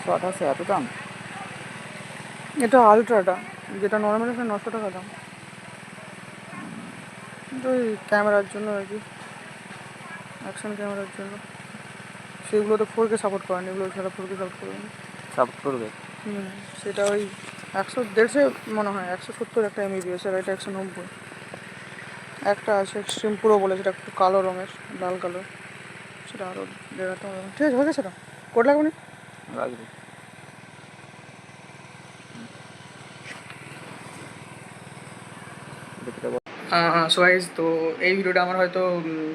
128 এত দাম। এটা আলট্রাটা, যেটা নর্মাল আছে 900 টাকা দাম। কিন্তু ওই ক্যামেরার জন্য আর কি, অ্যাকশন ক্যামেরার জন্য। সেগুলো তো 4K সাপোর্ট করে না, এগুলো ছাড়া 4K সাপোর্ট করবে না। সাপোর্ট করবে? সেটা ওই 100-150 মনে হয়, 170 একটা এমবিপিএস, আর এটা 190। একটা আছে এক্সট্রিম পুরো বলে, সেটা একটু কালো রঙের, লাল কালো, সেটা আরও দেখাতে হবে। ঠিক আছে, হয়ে গেছে, সেটা কোড লাগবে না, লাগবে। সো গাইস, তো এই ভিডিওটা আমার হয়তো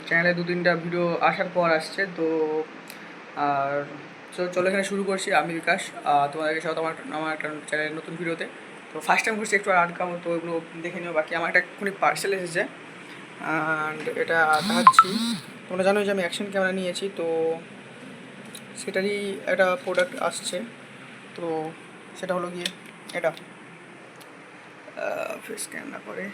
চ্যানেলে 2-3টা ভিডিও আসার পর আসছে তো। আর চলো এখানে শুরু করছি। আমি বিকাশ, তোমাদেরকে সাথে আমার একটা চ্যানেলের নতুন ভিডিওতে। তো ফার্স্ট টাইম করছি, একটু আটকাবো, তো ওগুলো দেখে নিও। বাকি আমার একটা এক্ষুনি পার্সেল এসেছে, অ্যান্ড এটা দেখাচ্ছি। তোমরা জানো যে আমি অ্যাকশন ক্যামেরা নিয়েছি, তো সেটারই একটা প্রোডাক্ট আসছে। তো সেটা হলো গিয়ে এটা, ফেস স্ক্যান না করে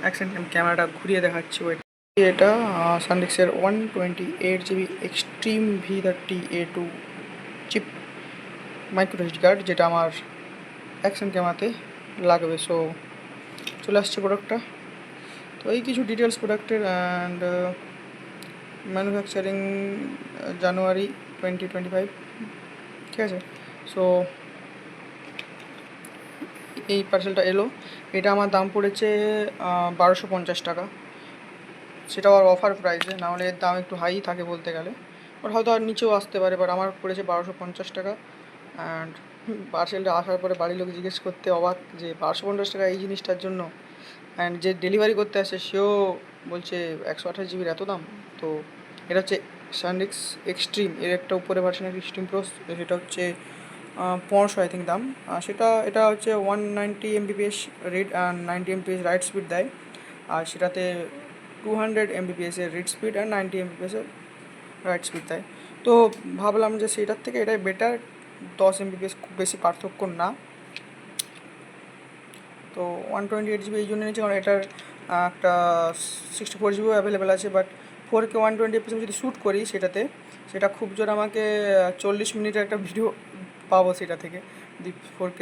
অ্যাকশন ক্যামেরাটা ঘুরিয়ে দেখাচ্ছি। ওই এটা সানডিস্কের 128GB extreme V30A2 chip micro SD card, যেটা আমার অ্যাকশন ক্যামেরাতে লাগবে। সো চলে আসছে প্রোডাক্টটা। তো এই কিছু ডিটেলস প্রোডাক্টের, অ্যান্ড ম্যানুফ্যাকচারিং জানুয়ারি 2025, ঠিক আছে। সো এই পার্সেলটা এলো, এটা আমার দাম পড়েছে 1250 টাকা। সেটাও আর অফার প্রাইসে, নাহলে এর দাম একটু হাই থাকে বলতে গেলে, বাট হয়তো আর নিচেও আসতে পারে, বাট আমার পড়েছে 1250 টাকা। অ্যান্ড পার্সেলটা আসার পরে বাড়ির লোক জিজ্ঞেস করতে অবাক যে 1250 টাকা এই জিনিসটার জন্য। অ্যান্ড যে ডেলিভারি করতে আসে সেও বলছে 128GBর এত দাম। তো এটা হচ্ছে সানডিস্ক এক্সট্রিম, এর একটা উপরে ভার্সন এক্সট্রিম প্রো, সেটা হচ্ছে 1500 আই থিঙ্ক দাম। এটা হচ্ছে 190 MBPS read and 90 MBPS right speed দেয়, আর সেটাতে 200 MBPS এর রিড স্পিড অ্যান্ড 90 MBPS এর রাইট স্পিড দেয়। তো ভাবলাম যে সেটার থেকে এটাই বেটার, 10 MBPS খুব বেশি পার্থক্য না। তো 128GB এই জন্য নিয়েছি কারণ এটার একটা 64GBও অ্যাভেলেবেল আছে, বাট 4K 120fps আমি যদি শ্যুট করি সেটাতে, সেটা খুব জোর আমাকে 40 মিনিটের একটা ভিডিও পাবো সেটা থেকে, যদি 4K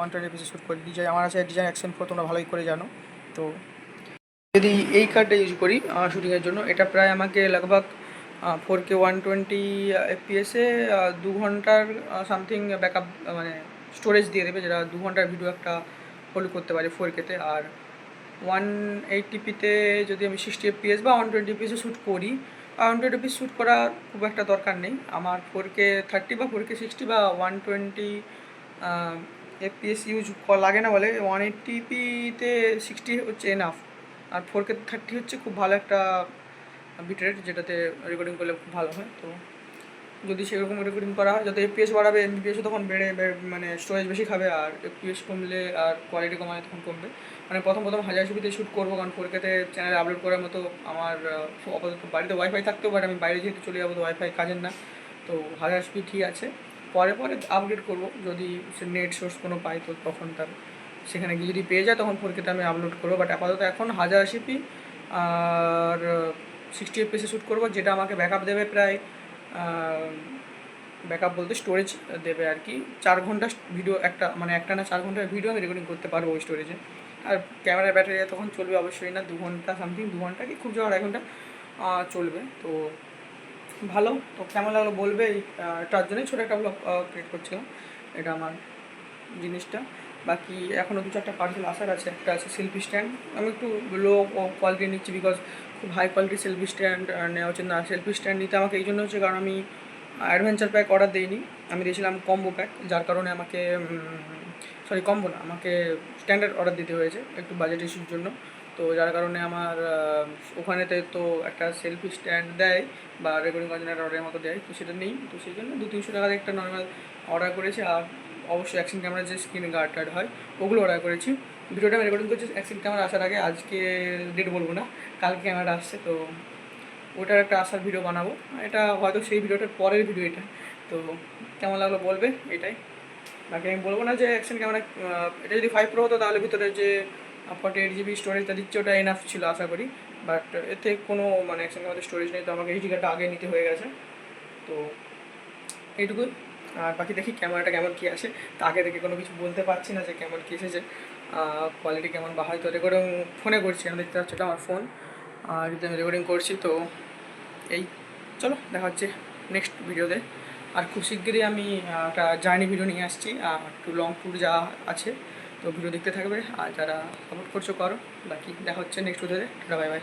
120fps শ্যুট করি। আমার আছে ডিজাইন অ্যাকশন 4, তোমরা ভালোই করে জানো। তো যদি এই কার্ডটা ইউজ করি শ্যুটিংয়ের জন্য, এটা প্রায় আমাকে লগভগ 4K 120fps-এ 2 ঘন্টার সামথিং ব্যাকআপ, মানে স্টোরেজ দিয়ে দেবে, যেটা 2 ঘন্টার ভিডিও একটা হোল্ড করতে পারে 4K-তে। আর 180p-তে যদি আমি 60fps বা 120fps-এ শ্যুট করি, 120fps শ্যুট করা খুব একটা দরকার নেই আমার। 4K 30 বা 4K 60 বা 120 fps ইউজ লাগে না বলে, 180p-তে 60 হচ্ছে এনাফ, আর 4K 30 হচ্ছে খুব ভালো একটা বিট রেট, যেটাতে রেকর্ডিং করলে খুব ভালো হয়। তো যদি সেরকম রেকর্ডিং করা হয়, যত এফপিএস বাড়াবে এমবিপিএসও তখন মানে স্টোরেজ বেশি খাবে, আর এফপিএস কমলে আর কোয়ালিটি কমালে তখন কমবে। মানে প্রথম 1080p-তে শ্যুট করবো, কারণ 4K-তে চ্যানেলে আপলোড করার মতো আমার আপাতত বাড়িতে ওয়াইফাই থাকতেও, বাট আমি বাইরে যেহেতু চলে যাবো তো ওয়াইফাই কাজের না। তো 1080p ঠিক আছে, পরে আপগ্রেড করবো যদি সে নেট সোর্স কোনো পাই, তো তখন তার সেখানে গিয়ে যদি পেয়ে যায় তখন 4K-তে আমি আপলোড করবো। বাট আপাতত এখন 1080p আর 60fps-এ শ্যুট করবো, যেটা আমাকে ব্যাকআপ দেবে প্রায়, ব্যাকআপ বলতে স্টোরেজ দেবে আর কি। 4 ঘন্টা ভিডিও একটা, মানে একটা না 4 ঘন্টার ভিডিও আমি রেকর্ডিং করতে পারবো ওই স্টোরেজে। আর ক্যামেরার ব্যাটারি তখন চলবে অবশ্যই না 2 ঘন্টা সামথিং, 2 ঘন্টা কি খুব জোর 2.5 ঘন্টা চলবে। তো ভালো। তো কেমন লাগলো বলবে, এটার জন্যই ছোটো একটা ব্লগ ক্রিয়েট করছিলাম, এটা আমার জিনিসটা। বাকি এখনও 2-4টা পার্সেল আসার আছে। একটা আছে সেলফি স্ট্যান্ড, আমি একটু লো কোয়ালিটি নিচ্ছি, বিকজ খুব হাই কোয়ালিটির সেলফি স্ট্যান্ড নেওয়া হচ্ছে না। সেলফি স্ট্যান্ড নিতে আমাকে এই জন্য হচ্ছে কারণ আমি অ্যাডভেঞ্চার প্যাক অর্ডার দিইনি, আমি দিয়েছিলাম কম্বো প্যাক, যার কারণে আমাকে কম্বো না, আমাকে স্ট্যান্ডার্ড অর্ডার দিতে হয়েছে একটু বাজেট ইস্যুর জন্য। তো যার কারণে আমার ওখানেতে তো একটা সেলফি স্ট্যান্ড দেয় বা রেকর্ডিং করার জন্য একটা অর্ডারের মতো দেয়, তো সেটা নেই। তো সেই জন্য 200-300 টাকার একটা নর্মাল অর্ডার করেছি। আর অবশ্যই অ্যাকশন ক্যামেরার যে স্ক্রিন গার্ড টার্ড হয় ওগুলো অর্ডার করেছি। ভিডিওটা আমি রেকর্ডিং করছি অ্যাকশন ক্যামেরা আসার আগে, আজকে ডেট বলবো না, কালকে ক্যামেরা আসছে, তো ওটার একটা আসার ভিডিও বানাবো। এটা হয়তো সেই ভিডিওটার পরের ভিডিও এটা। তো কেমন লাগলো বলবে, এটাই। বাকি আমি বলবো না যে অ্যাকশন ক্যামেরা, এটা যদি 5 Pro হতো তাহলে ভিতরে যে 48GB স্টোরেজটা দিচ্ছে ওটা এনাফ ছিল আশা করি, বাট এতে কোনো মানে অ্যাকশন ক্যামেরাতে স্টোরেজ নেই, তো আমাকে এইচডি কার্ডটা আগে নিতে হয়ে গেছে। তো এইটুকুই। আর বাকি দেখি ক্যামেরাটা কেমন কী আসে, তা আগে থেকে কোনো কিছু বলতে পারছি না যে কেমন কী এসেছে, কোয়ালিটি কেমন বা হয়তো রেকর্ডিং ফোনে করছি, আমি দেখতে পাচ্ছি এটা আমার ফোন, আর যদি আমি রেকর্ডিং করছি। তো এই চলো দেখা হচ্ছে নেক্সট ভিডিওতে। আর খুব শিগগিরই আমি একটা জার্নি ভিডিও নিয়ে আসছি, একটু লং ট্যুর যাওয়া আছে, তো ভিডিও দেখতে থাকবে। আর যারা সাপোর্ট করছো করো, বাকি দেখা হচ্ছে নেক্সট ভিডিওতে। Bye bye.